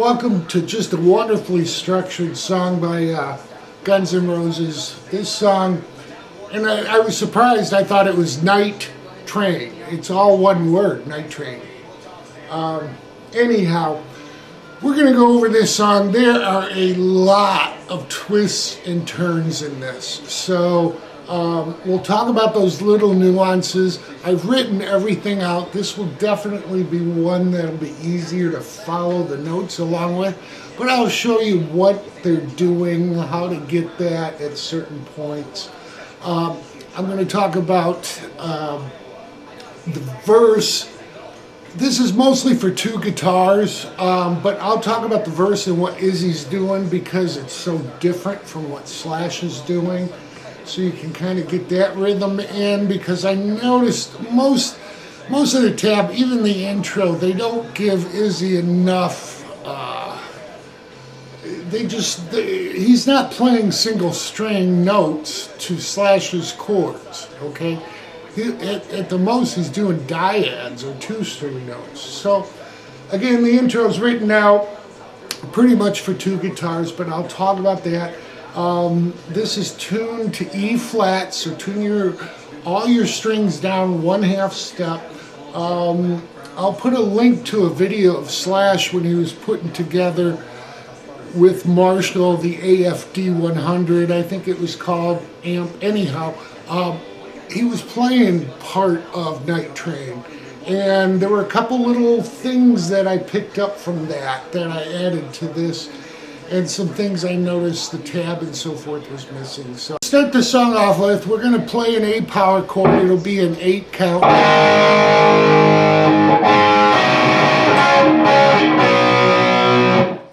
welcome to just a wonderfully structured song by Guns N' Roses. This song, and I was surprised, I thought it was Night Train. It's all one word, Night Train. Anyhow, we're going to go over this song. There are a lot of twists and turns in this. So we'll talk about those little nuances. I've written everything out. This will definitely be one that'll be easier to follow the notes along with. But I'll show you what they're doing, how to get that at certain points. I'm going to talk about the verse. This is mostly for two guitars, but I'll talk about the verse and what Izzy's doing because it's so different from what Slash is doing. So you can kind of get that rhythm in, because I noticed most of the tab, even the intro, they don't give Izzy enough. He's not playing single string notes to Slash's chords, okay? At the most, he's doing dyads or two-string notes. So, again, the intro's written out pretty much for two guitars, but I'll talk about that. This is tuned to E flat, so tune all your strings down 1/2 step. I'll put a link to a video of Slash when he was putting together with Marshall the AFD 100, I think it was called, amp. Anyhow, he was playing part of Night Train, and there were a couple little things that I picked up from that I added to this, and some things I noticed the tab and so forth was missing. So to start the song off with, we're going to play an A power chord. It'll be an 8 count.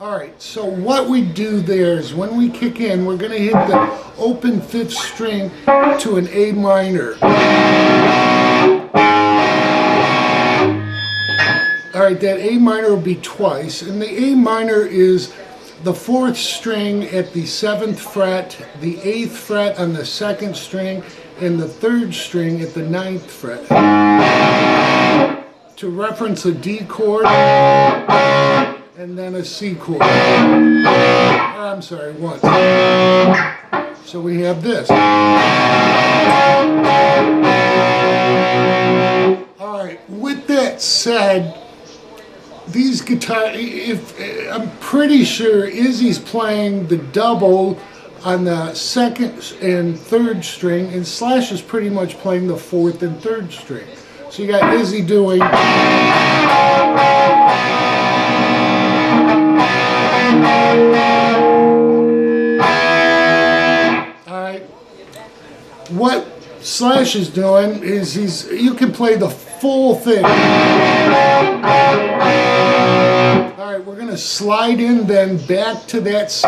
Alright, so what we do there is when we kick in, we're going to hit the open 5th string to an A minor. Alright, that A minor will be twice, and the A minor is the 4th string at the 7th fret, the 8th fret on the 2nd string, and the 3rd string at the 9th fret. To reference a D chord, and then a C chord. I'm sorry, once. So we have this. Alright, with that said, these guitars, I'm pretty sure Izzy's playing the double on the 2nd and 3rd string, and Slash is pretty much playing the 4th and 3rd string. So you got Izzy doing. Alright, what Slash is doing is you can play the full thing. Alright, we're going to slide in then back to that C,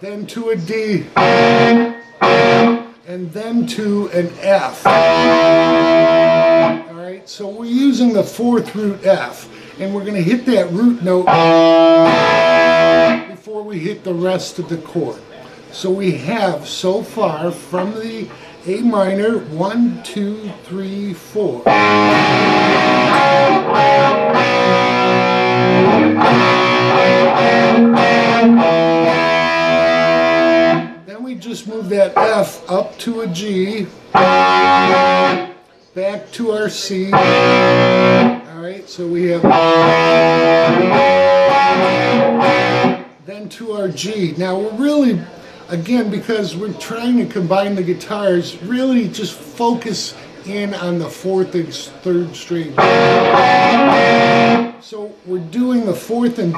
then to a D, and then to an F. Alright, so we're using the 4th root F, and we're going to hit that root note before we hit the rest of the chord. So we have so far from the A minor 1, 2, 3, 4. Then we just move that F up to a G, back to our C. Alright, so we have then to our G. Now we're really, again, because we're trying to combine the guitars, really just focus in on the 4th and 3rd string. So we're doing the 4th and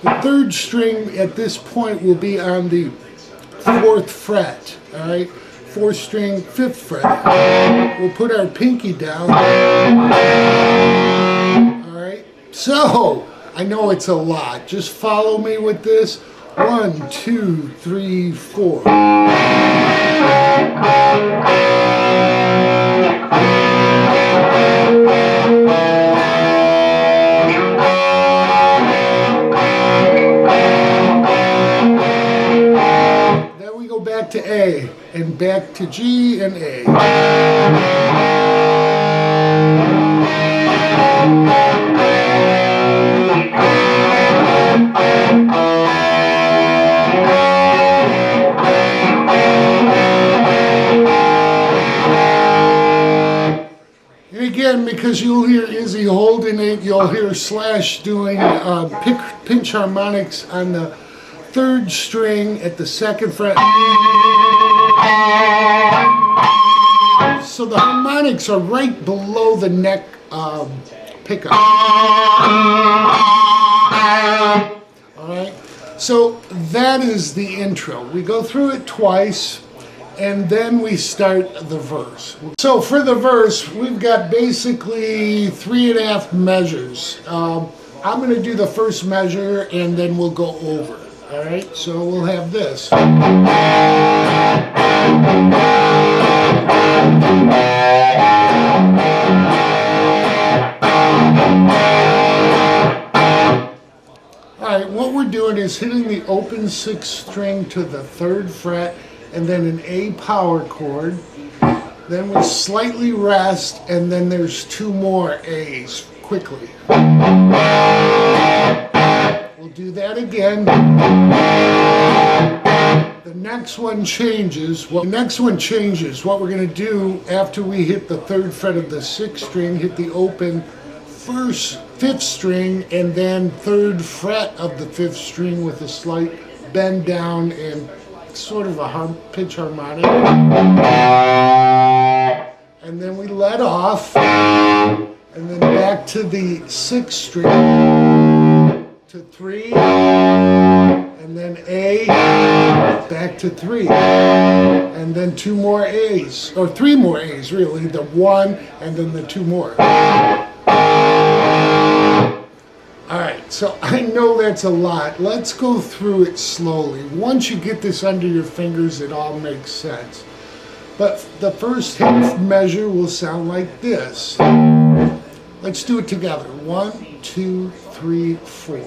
the 3rd string at this point will be on the 4th fret, alright? 4th string, 5th fret. We'll put our pinky down. Alright, so I know it's a lot. Just follow me with this. 1, 2, 3, 4. Then we go back to A, and back to G and A. And again, because you'll hear Izzy holding it, you'll hear Slash doing pinch harmonics on the 3rd string at the 2nd fret. So the harmonics are right below the neck pickup. Alright, so that is the intro. We go through it twice, and then we start the verse. So for the verse, we've got basically 3.5 measures. I'm going to do the first measure, and then we'll go over. Alright, so we'll have this. Alright, what we're doing is hitting the open 6th string to the 3rd fret, and then an A power chord. Then we slightly rest, and then there's 2 more A's quickly. We'll do that again. The next one changes. What we're going to do after we hit the 3rd fret of the 6th string, hit the open 5th string, and then 3rd fret of the 5th string with a slight bend down and sort of a pitch harmonic. And then we let off, and then back to the 6th string to 3, and then A, back to 3, and then 2 more A's, or 3 more A's really, the 1 and then the 2 more. Alright, so I know that's a lot. Let's go through it slowly. Once you get this under your fingers, it all makes sense. But the first half measure will sound like this. Let's do it together. 1, 2, 3, 4.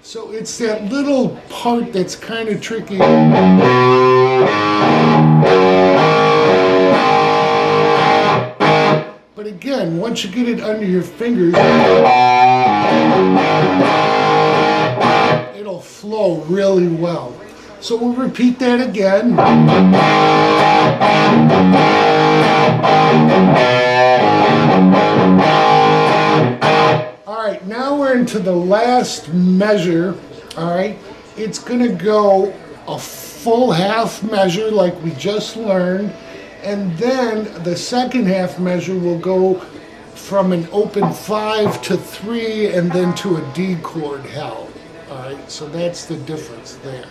So it's that little part that's kind of tricky. But again, once you get it under your fingers, it'll flow really well. So we'll repeat that again. Alright, now we're into the last measure. Alright, it's going to go a full half measure like we just learned. And then the second half measure will go from an open 5 to 3 and then to a D chord held. Alright, so that's the difference there.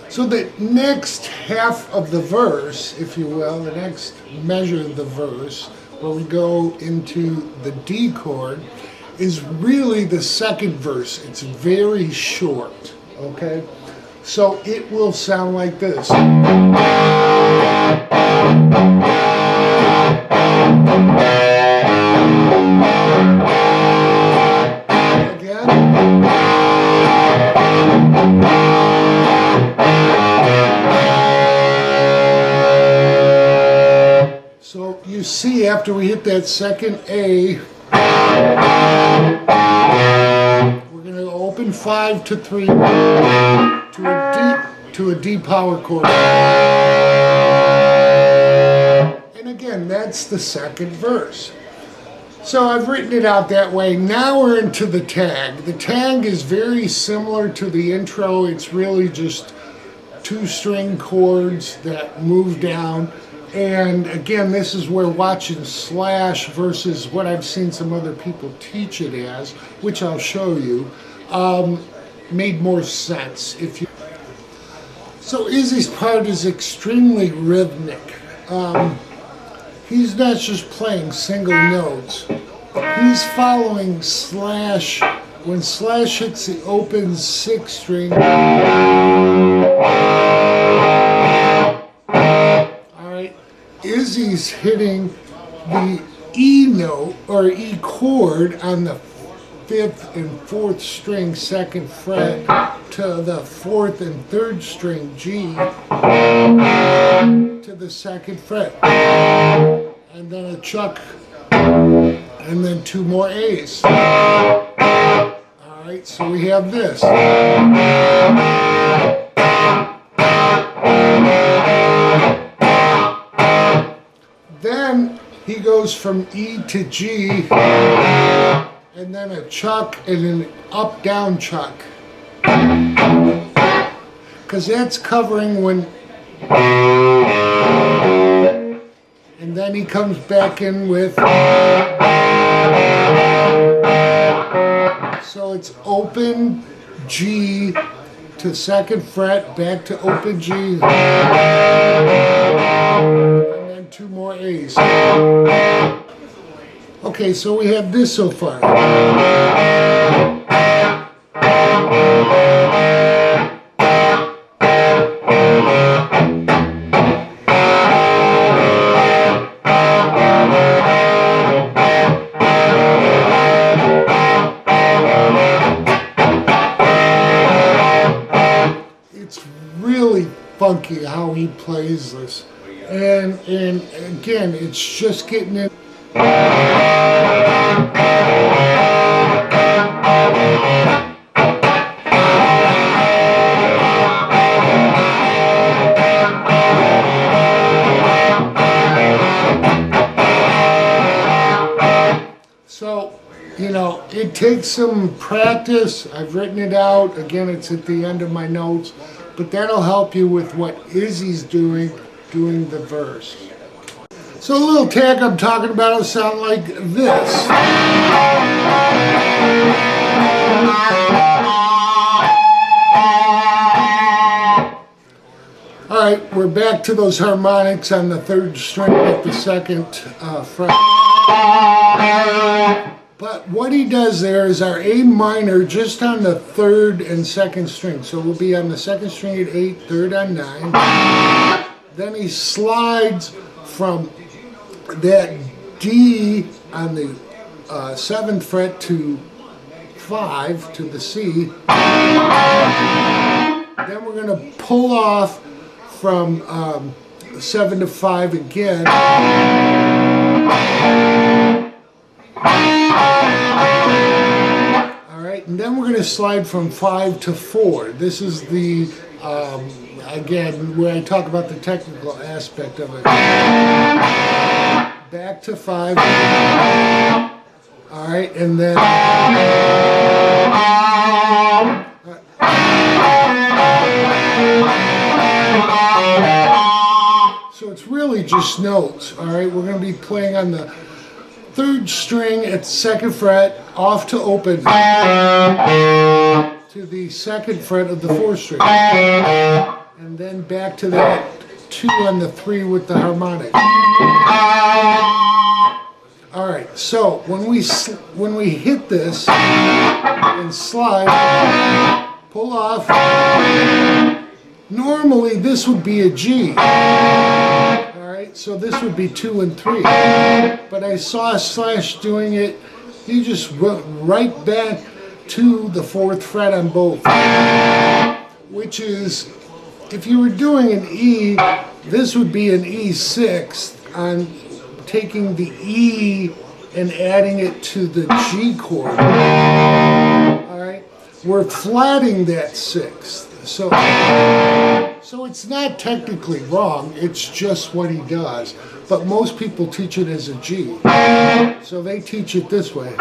So the next half of the verse, if you will, the next measure of the verse, where we go into the D chord, is really the second verse. It's very short, okay? So it will sound like this. So you see, after we hit that second A, we're going to open 5 to 3 to a D power chord. And again, that's the second verse. So I've written it out that way. Now we're into the tag. The tag is very similar to the intro. It's really just 2 string chords that move down. And again, this is where watching Slash versus what I've seen some other people teach it as, which I'll show you, made more sense. So Izzy's part is extremely rhythmic. He's not just playing single notes. He's following Slash. When Slash hits the open 6th string, Izzy's hitting the E note or E chord on the 5th and 4th string 2nd fret to the 4th and 3rd string G to the 2nd fret, and then a chuck, and and then 2 more A's. Alright, so we have this. Then he goes from E to G, and then a chuck and an up-down chuck. Because that's covering when... And then he comes back in with... So it's open G to 2nd fret, back to open G, and then 2 more A's. Okay, so we have this so far. Funky how he plays this, and again, it's just getting it. So, you know, it takes some practice. I've written it out. Again, it's at the end of my notes. But that'll help you with what Izzy's doing the verse. So the little tag I'm talking about will sound like this. Alright, we're back to those harmonics on the 3rd string at the 2nd fret. But what he does there is our A minor just on the 3rd and 2nd string. So we'll be on the 2nd string at 8, 3rd on 9. Then he slides from that D on the 7th fret to 5 to the C. Then we're going to pull off from 7 to 5 again. Alright, and then we're going to slide from 5 to 4. This is the, again, where I talk about the technical aspect of it. Back to 5. Alright, and then... So it's really just notes, alright? We're going to be playing on the 3rd string at 2nd fret, off to open to the 2nd fret of the 4th string, and then back to that 2 on the 3 with the harmonic. Alright, so when we hit this and slide, pull off, normally this would be a G. So this would be 2 and 3. But I saw Slash doing it. He just went right back to the 4th fret on both. Which is, if you were doing an E, this would be an E6 on taking the E and adding it to the G chord. Alright? We're flatting that 6th. So it's not technically wrong, it's just what he does. But most people teach it as a G. So they teach it this way.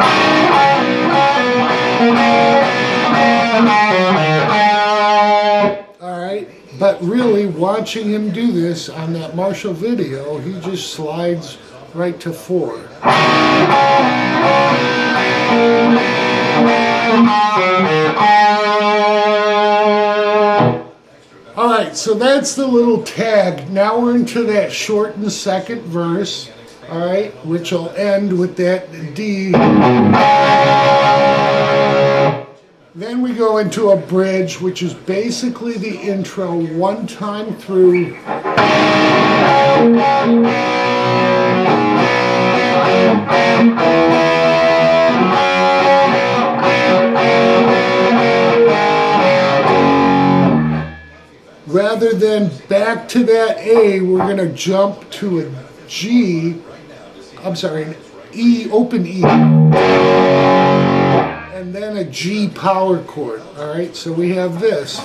Alright, but really watching him do this on that Marshall video, he just slides right to 4. Alright, so that's the little tag. Now we're into that shortened 2nd verse, alright, which will end with that D. Then we go into a bridge, which is basically the intro one time through. Rather than back to that A, we're going to jump to a G, E, open E, and then a G power chord. All right, so we have this.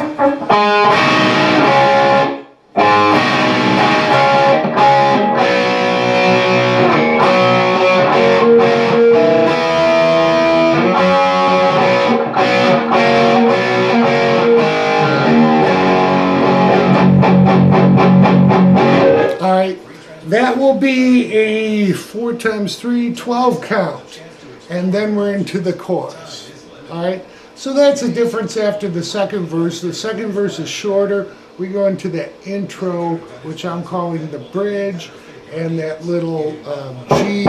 All right, that will be a 4 times 3, 12 count, and then we're into the chorus. All right, so that's the difference after the second verse. The second verse is shorter. We go into the intro, which I'm calling the bridge, and that little G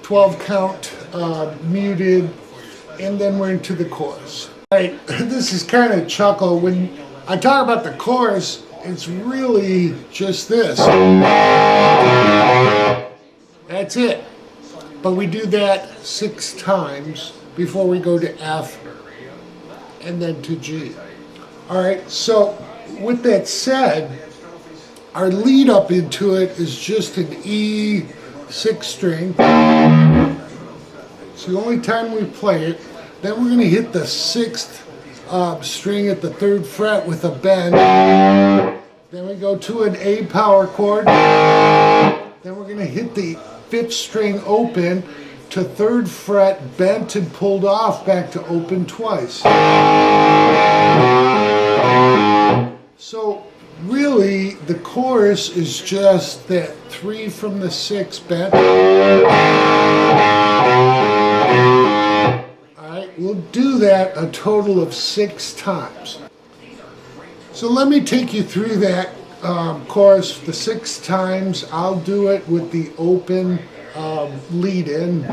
12 count muted, and then we're into the chorus. All right, this is kind of chuckle. When I talk about the chorus, it's really just this. That's it. But we do that 6 times before we go to F and then to G. All right, so with that said, our lead up into it is just an E 6 string. It's the only time we play it. Then we're going to hit the 6th string at the 3rd fret with a bend. Then we go to an A power chord. Then we're going to hit the 5th string open to 3rd fret, bent and pulled off, back to open twice. So really the chorus is just that 3 from the 6 bent. Alright, we'll do that a total of 6 times. So let me take you through that chorus the 6 times. I'll do it with the open lead in.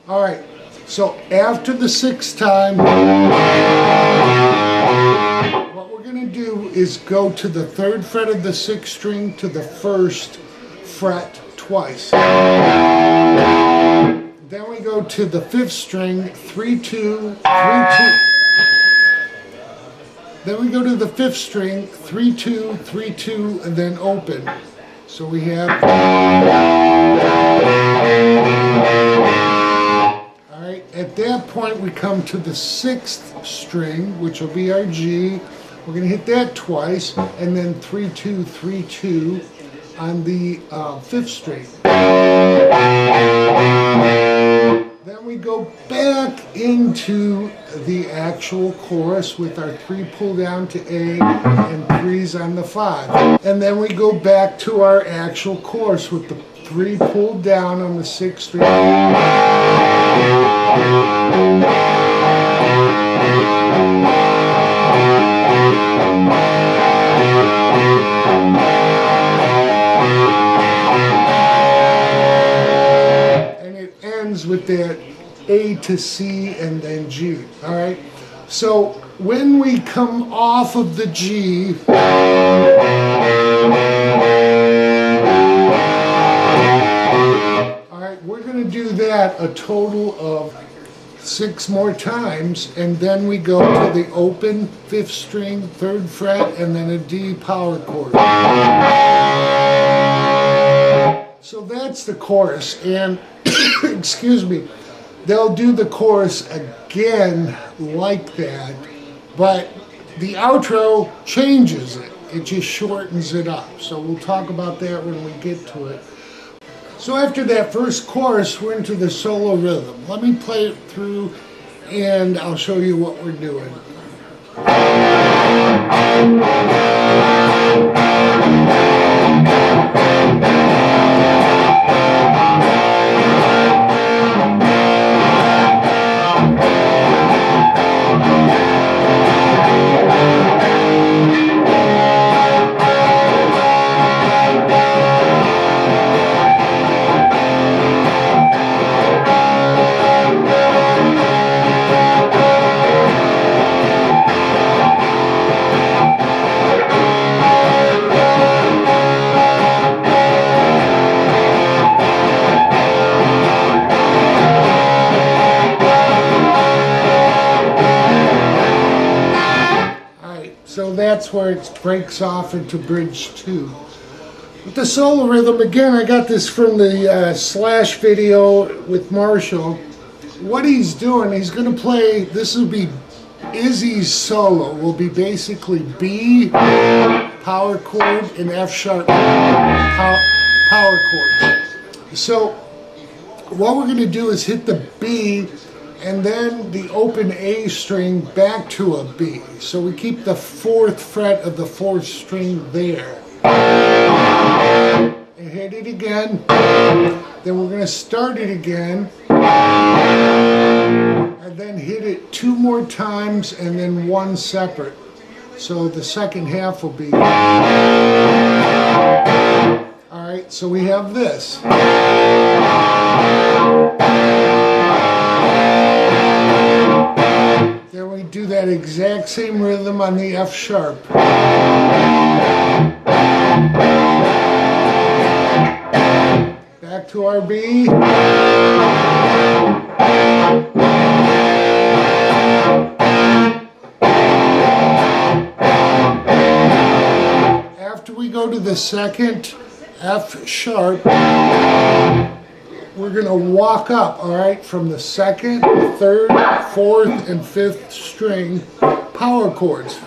All right, so after the 6th time, is go to the 3rd fret of the 6th string to the 1st fret twice. Then we go to the 5th string, 3 2 3 2. Then we go to the 5th string, 3 2 3 2, and then open. So we have. All right. At that point, we come to the 6th string, which will be our G. We're going to hit that twice, and then 3 2 3 2 on the 5th string. Then we go back into the actual chorus with our 3 pull down to A and 3s on the 5. And then we go back to our actual chorus with the 3 pulled down on the 6th string. With that A to C and then G. All right, so when we come off of the G, all right, we're going to do that a total of 6 more times, and then we go to the open 5th string, 3rd fret, and then a D power chord. So that's the chorus, and excuse me, they'll do the chorus again like that, but the outro changes it. It just shortens it up. So we'll talk about that when we get to it. So after that first chorus, we're into the solo rhythm. Let me play it through and I'll show you what we're doing. that's where it breaks off into bridge 2. With the solo rhythm, again, I got this from the Slash video with Marshall. What he's doing, he's going to play, this will be Izzy's solo, will be basically B, power chord, and F sharp power chord. So what we're going to do is hit the B and then the open A string back to a B. So we keep the 4th fret of the 4th string there. And hit it again. Then we're going to start it again. And then hit it 2 more times and then 1 separate. So the second half will be. Alright, so we have this. Then we do that exact same rhythm on the F sharp. Back to our B. After we go to the second F sharp, we're going to walk up, all right, from the 2nd, 3rd, 4th, and 5th string power chords.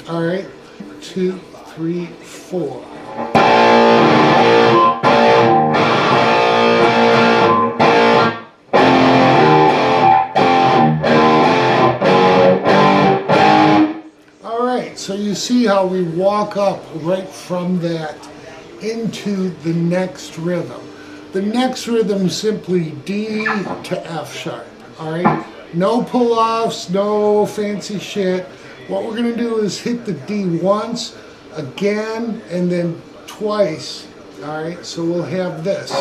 All right, 2, 3, 4. All right, so you see how we walk up right from that into the next rhythm. The next rhythm is simply D to F sharp, all right? No pull-offs, no fancy shit. What we're gonna do is hit the D once, again, and then twice, all right? So we'll have this.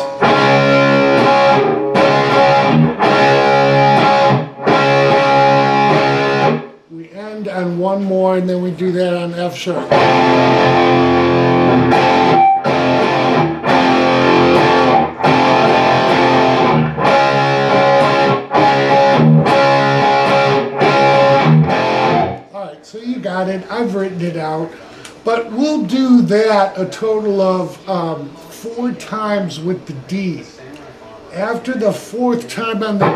We end on one more, and then we do that on F sharp. So you got it, I've written it out, but we'll do that a total of 4 times with the D. After the 4th time on the D,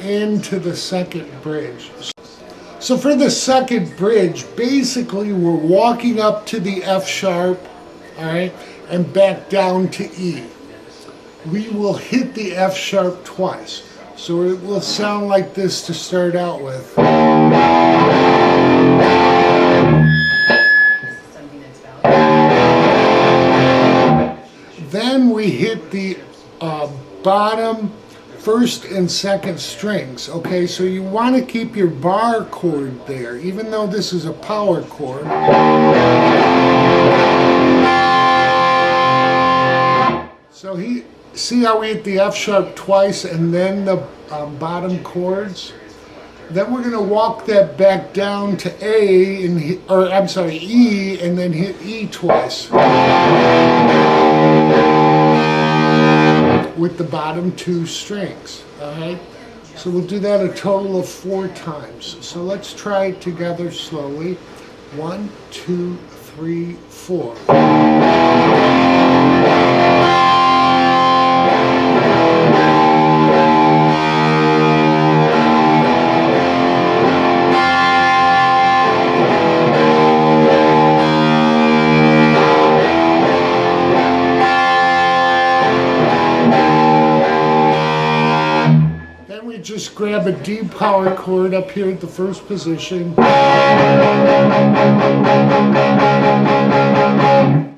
into the second bridge. So for the second bridge, basically we're walking up to the F sharp, all right, and back down to E. We will hit the F sharp twice. So it will sound like this to start out with. Then we hit the bottom 1st and 2nd strings, okay? So you want to keep your bar chord there, even though this is a power chord. So see how we hit the F sharp twice and then the bottom chords? Then we're going to walk that back down to A, and hit, or I'm sorry, E, and then hit E twice. With the bottom 2 strings, all right? So we'll do that a total of 4 times. So let's try it together slowly. 1, 2, 3, 4. Just grab a D power chord up here at the 1st position.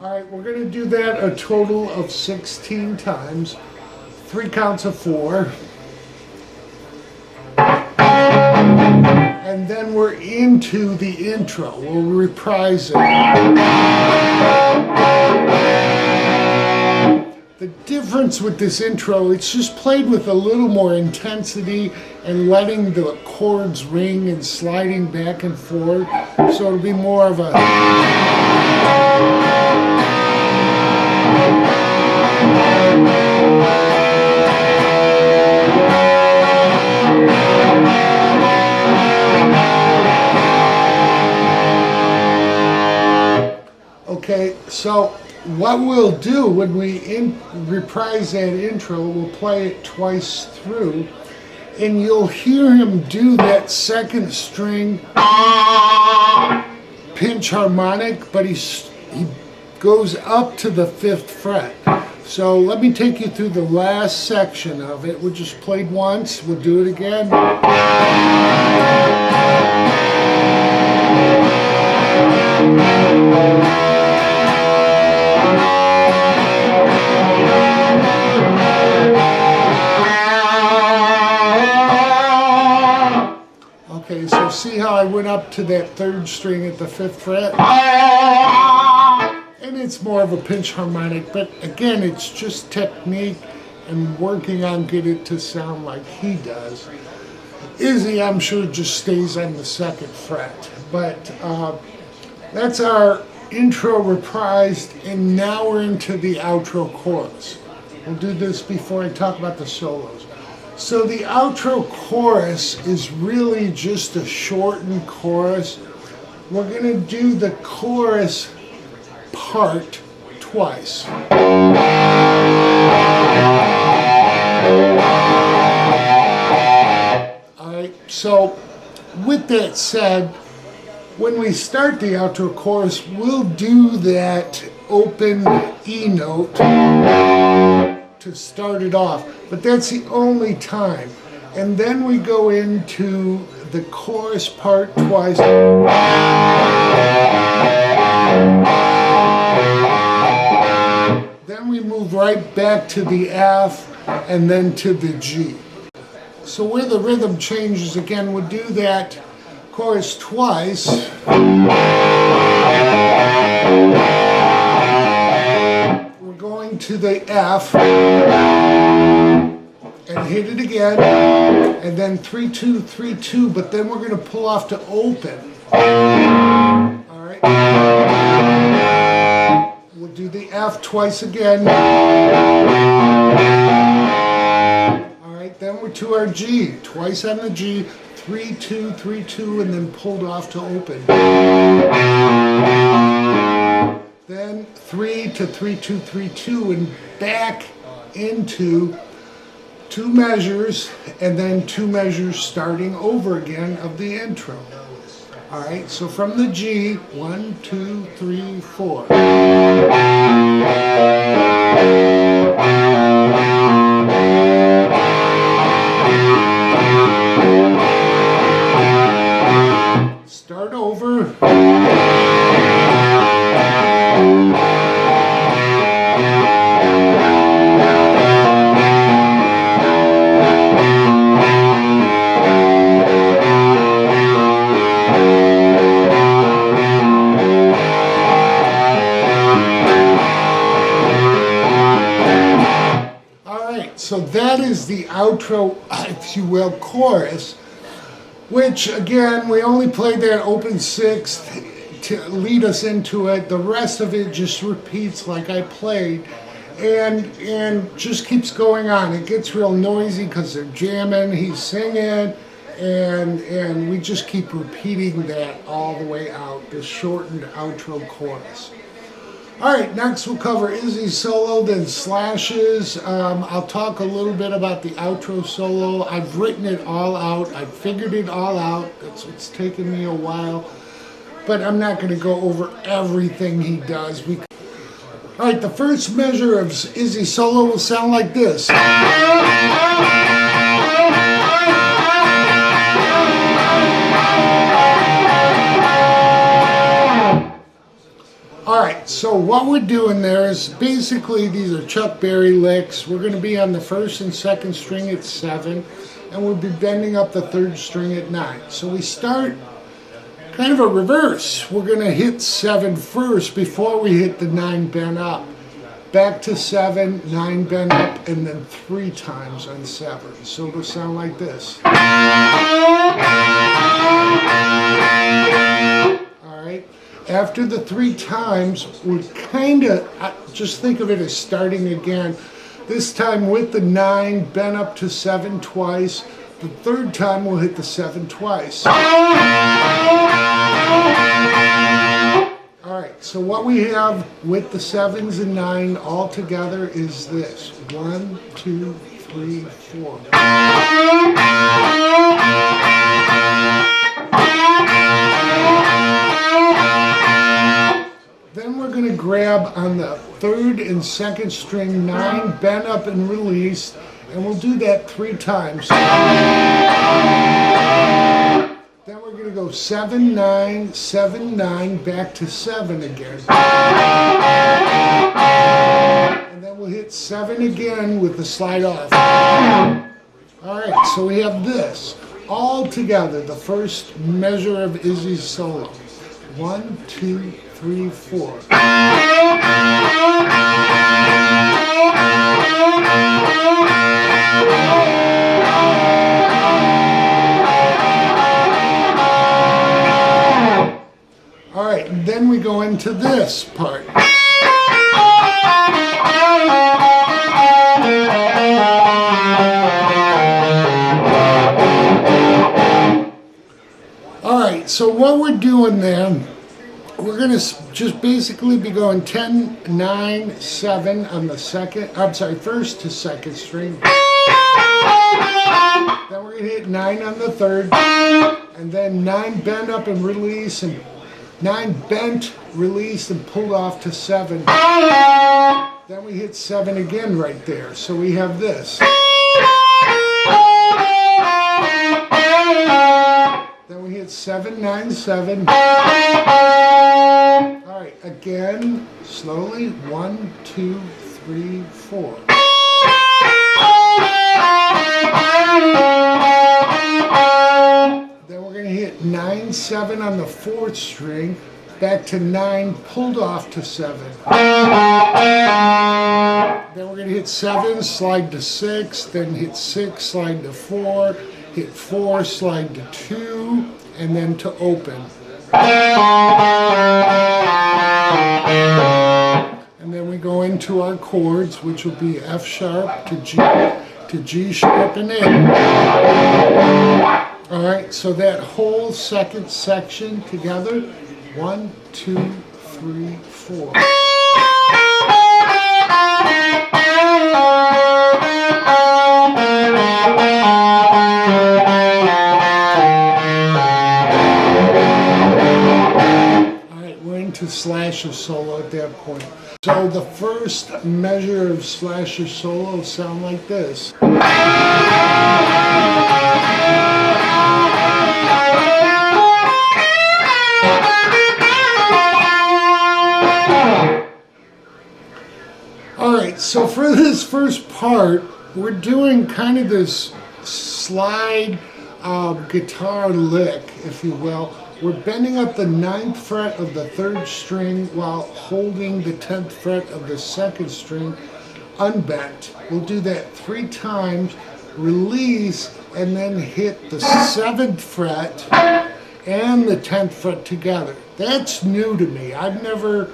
Alright, we're going to do that a total of 16 times. 3 counts of 4. And then we're into the intro. We'll reprise it. The difference with this intro, it's just played with a little more intensity and letting the chords ring and sliding back and forth. So it'll be more of a... Okay, so what we'll do when we reprise that intro, we'll play it twice through, and you'll hear him do that second string pinch harmonic, but he goes up to the 5th fret. So let me take you through the last section of it. We just played once, we'll do it again. Okay, so see how I went up to that 3rd string at the 5th fret? And it's more of a pinch harmonic, but again, it's just technique and working on getting it to sound like he does. Izzy, I'm sure, just stays on the 2nd fret. But that's our intro reprised, and now we're into the outro chorus. We'll do this before I talk about the solos. So the outro chorus is really just a shortened chorus. We're going to do the chorus part twice. Alright, so with that said, when we start the outro chorus, we'll do that open E note to start it off, but that's the only time. And then we go into the chorus part twice. Then we move right back to the F and then to the G. So where the rhythm changes again, we'll do that chorus twice. We're going to the F and hit it again, and then 3-2, 3-2, but then we're going to pull off to open. Alright. We'll do the F twice again. Alright, then we're to our G, twice on the G, 3-2, 3-2, and then pulled off to open. Then 3 to 3-2, 3-2, and back into 2 measures, and then 2 measures starting over again of the intro. Alright, so from the G, 1, 2, 3, 4. Start over. So that is the outro, if you will, chorus, which again, we only played that open 6th to lead us into it. The rest of it just repeats like I played and just keeps going on. It gets real noisy because they're jamming, he's singing, and we just keep repeating that all the way out, the shortened outro chorus. Alright, next we'll cover Izzy's solo, then Slash's. I'll talk a little bit about the outro solo. I've written it all out. I've figured it all out. That's what's taken me a while. But I'm not going to go over everything he does. Alright, the first measure of Izzy's solo will sound like this. Alright, so what we're doing there is basically these are Chuck Berry licks. We're going to be on the 1st and 2nd string at 7, and we'll be bending up the 3rd string at 9. So we start kind of a reverse. We're going to hit 7 first before we hit the 9 bent up. back to 7, 9 bend up, and then 3 times on 7. So it'll sound like this. Alright, after the 3 times, we're kind of, just think of it as starting again. This time with the 9, bend up to 7 twice. The 3rd time we'll hit the 7 twice. Alright, so what we have with the 7s and 9 all together is this. 1, 2, 3, 4. Then we're going to grab on the 3rd and 2nd string 9, bend up and release, and we'll do that 3 times. Then we're going to go 7, 9, 7, 9, back to 7 again. And then we'll hit 7 again with the slide off. Alright, so we have this all together, the first measure of Izzy's solo. 1, 2, 3, 4. Alright, then we go into this part. Alright, so what we're doing there, we're going to just basically be going 10, 9, 7 on the first to 2nd string. Then we're going to hit 9 on the 3rd, and then 9 bend up and release, and 9 bent, released, and pulled off to 7. Then we hit 7 again right there. So we have this. Then we hit 7, 9, 7. Alright, again, slowly. 1, 2, 3, 4. Then we're going to hit 9, 7 on the 4th string, back to 9, pulled off to 7. Then we're going to hit 7, slide to 6, then hit 6, slide to 4, hit 4, slide to 2, and then to open. And then we go into our chords, which will be F sharp to G sharp and A. Alright, so that whole second section together, 1, 2, 3, 4. Alright, we're into Slasher's solo at that point. So the first measure of Slasher's solo sound like this. Alright, so for this first part, we're doing kind of this slide guitar lick, if you will. We're bending up the 9th fret of the 3rd string while holding the 10th fret of the 2nd string unbent. We'll do that 3 times, release, and then hit the 7th fret and the 10th fret together. That's new to me. I've never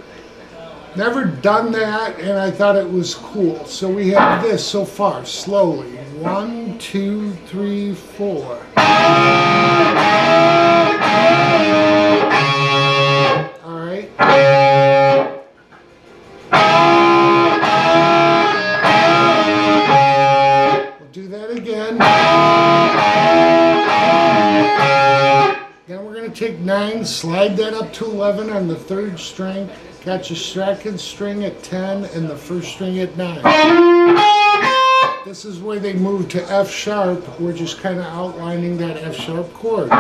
done that, and I thought it was cool. So we have this so far, slowly. 1, 2, 3, 4. Alright. We'll do that again. Then we're going to take 9, slide that up to 11 on the 3rd string, catch a 2nd string at 10 and the 1st string at 9. This is where they move to F sharp. We're just kind of outlining that F sharp chord.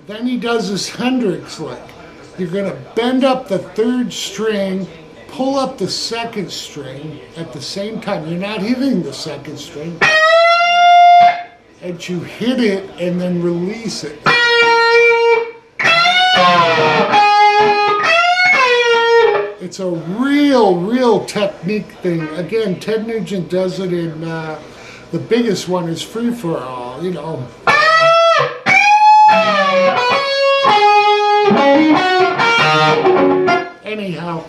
Then he does this Hendrix lick. You're going to bend up the 3rd string, pull up the 2nd string at the same time. You're not hitting the 2nd string. And you hit it and then release it. It It's a real technique thing. Again, Ted Nugent does it in, the biggest one is Free for All, you know. Anyhow,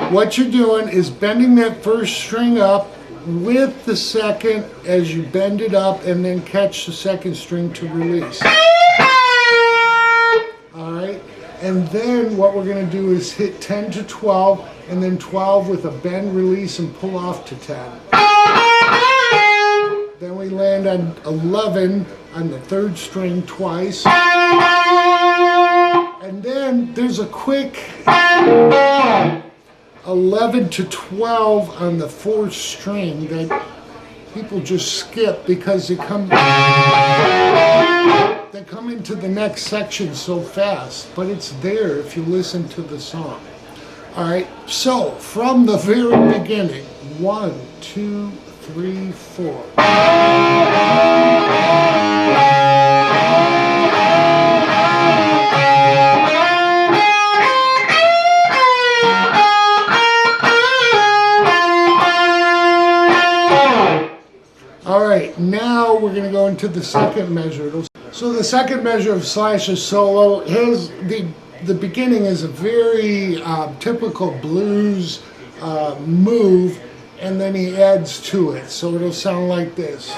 what you're doing is bending that first string up with the second as you bend it up, and then catch the second string to release. Alright, and then what we're going to do is hit 10 to 12, and then 12 with a bend, release, and pull off to 10. Then we land on 11 on the third string twice. And then there's a quick 11 to 12 on the fourth string that people just skip because they come into the next section so fast, but it's there if you listen to the song. Alright, so from the very beginning, 1, 2, 3, 4. Alright, now we're going to go into the second measure. So the second measure of Slash's solo, the beginning is a very typical blues move, and then he adds to it. So it'll sound like this.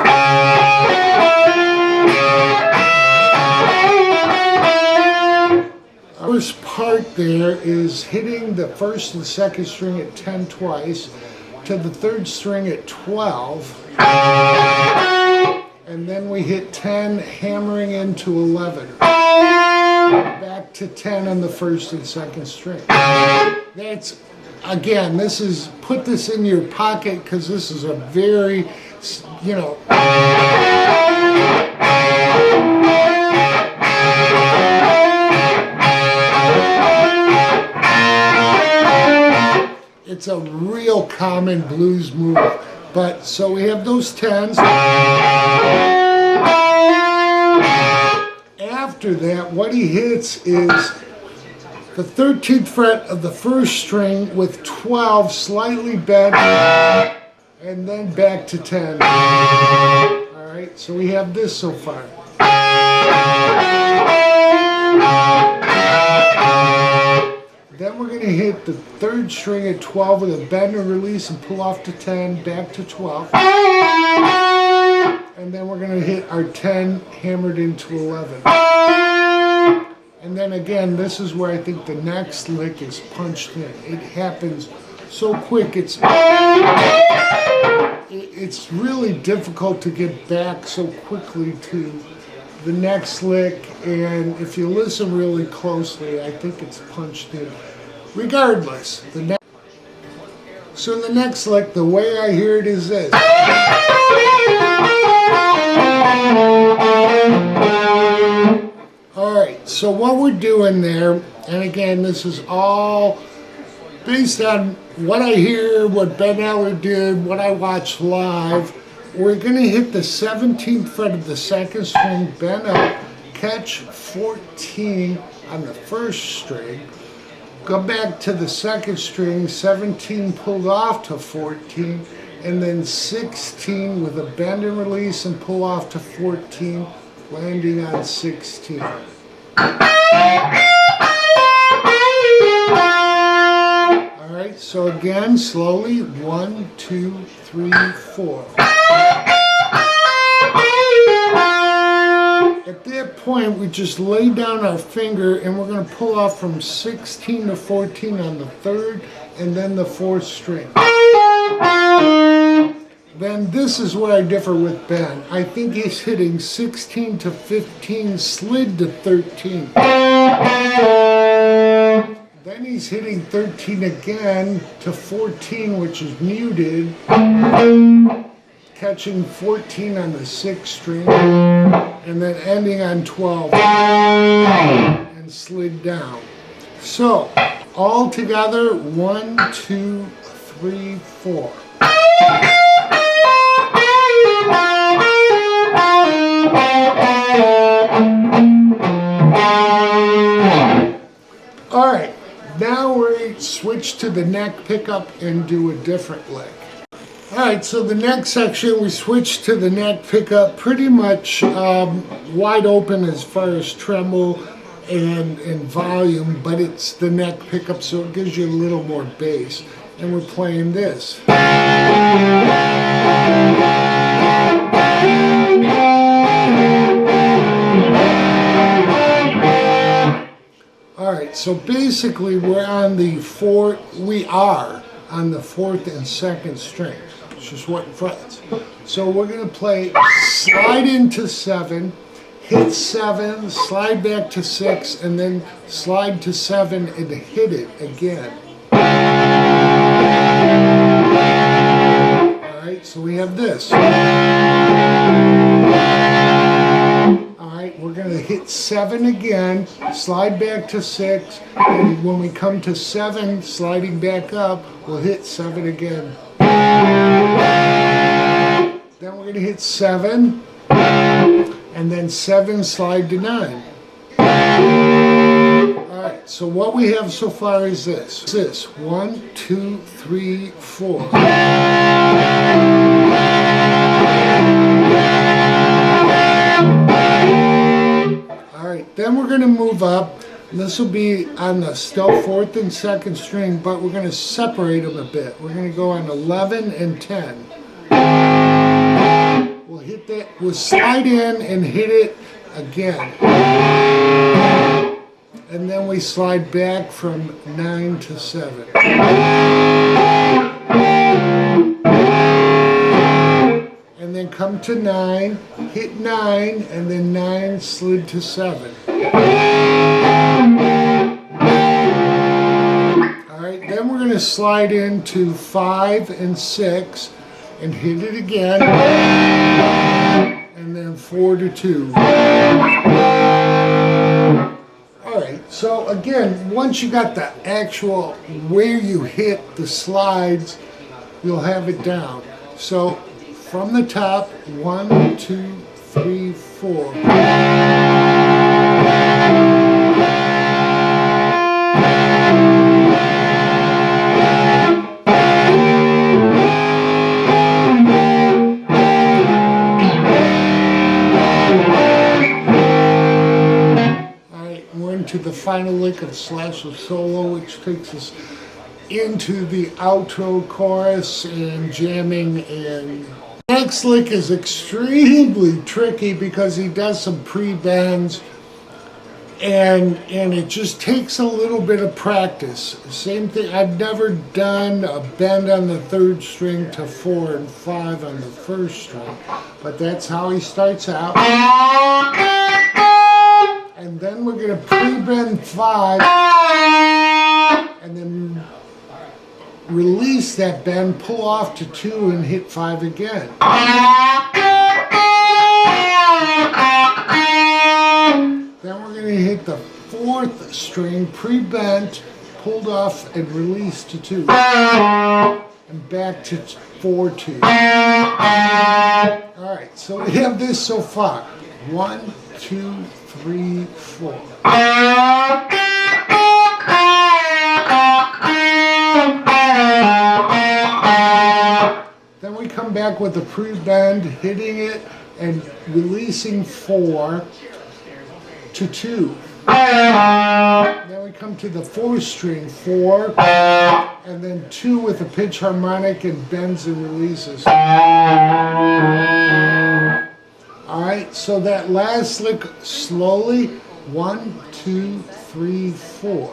First part there is hitting the first and second string at 10 twice, to the third string at 12, and then we hit 10, hammering into 11. Back to 10 on the first and second string. That's, again, this is, put this in your pocket because this is a very, you know, it's a real common blues move. But so we have those 10s. After that, what he hits is the 13th fret of the first string with 12 slightly bent, and then back to 10. Alright, so we have this so far. Then we're going to hit the third string at 12 with a bend and release and pull off to 10, back to 12. And then we're going to hit our 10 hammered into 11. And then again, this is where I think the next lick is punched in. It happens so quick, it's really difficult to get back so quickly to the next lick, and if you listen really closely, I think it's punched in. Regardless, so the next lick, the way I hear it is this. Alright, so what we're doing there, and again, this is all based on what I hear, what Ben Eller did, what I watched live. We're going to hit the 17th fret of the second string, bend up, catch 14 on the first string, go back to the second string, 17 pulled off to 14, and then 16 with a bend and release and pull off to 14, landing on 16. Alright, so again, slowly, 1, 2, 3, 4. At that point, we just lay down our finger and we're going to pull off from 16 to 14 on the third and then the fourth string. Then this is where I differ with Ben. I think he's hitting 16 to 15, slid to 13. Then he's hitting 13 again to 14, which is muted, catching 14 on the sixth string, and then ending on 12 and slid down. So, all together, 1, 2, 3, 4. Alright, Now we switch to the neck pickup and do a different lick. Alright, so the next section we switch to the neck pickup, pretty much wide open as far as treble and volume, but it's the neck pickup, so it gives you a little more bass. And we're playing this. Alright, so basically we are on the fourth and second string. It's just what frets. So we're going to play slide into 7, hit 7, slide back to 6, and then slide to 7 and hit it again. Alright, so we have this. Alright, we're going to hit 7 again, slide back to 6, and when we come to 7, sliding back up, we'll hit 7 again. Then we're going to hit 7, and then 7, slide to 9. Alright, so what we have so far is this. 1, 2, 3, 4. Alright, then we're going to move up. This will be on the still fourth and second string, but we're going to separate them a bit. We're going to go on 11 and 10. We'll hit that, we'll slide in and hit it again. And then we slide back from 9 to 7. And then come to 9, hit 9, and then 9 slid to 7. Alright, then we're going to slide into 5 and 6 and hit it again, and then 4 to 2. Alright, so again, once you got the actual where you hit the slides, you'll have it down. So from the top, 1, 2, 3, 4. To the final lick of Slash's solo, which takes us into the outro chorus and jamming. And next lick is extremely tricky because he does some pre-bends, and it just takes a little bit of practice. Same thing, I've never done a bend on the third string to 4 and 5 on the first string, but that's how he starts out. And then we're going to pre-bend 5 and then release that bend, pull off to 2 and hit 5 again. Then we're going to hit the fourth string, pre-bent, pulled off and released to 2. And back to 4, 2. Alright, so we have this so far. 1, 2, 3, 4. Then we come back with a pre-bend, hitting it and releasing 4 to 2. Then we come to the fourth string, 4, and then 2 with a pitch harmonic and bends and releases. Alright, so that last lick slowly, 1, 2, 3, 4.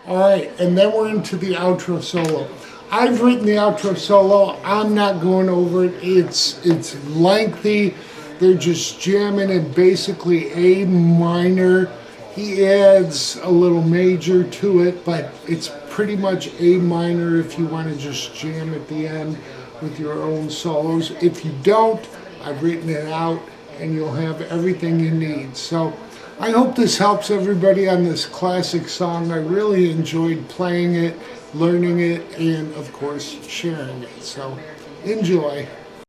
Alright, and then we're into the outro solo. I've written the outro solo, I'm not going over it, it's lengthy, they're just jamming in basically A minor. He adds a little major to it, but it's pretty much A minor if you want to just jam at the end with your own solos. If you don't, I've written it out and you'll have everything you need. So I hope this helps everybody on this classic song. I really enjoyed playing it, learning it, and of course sharing it. So enjoy.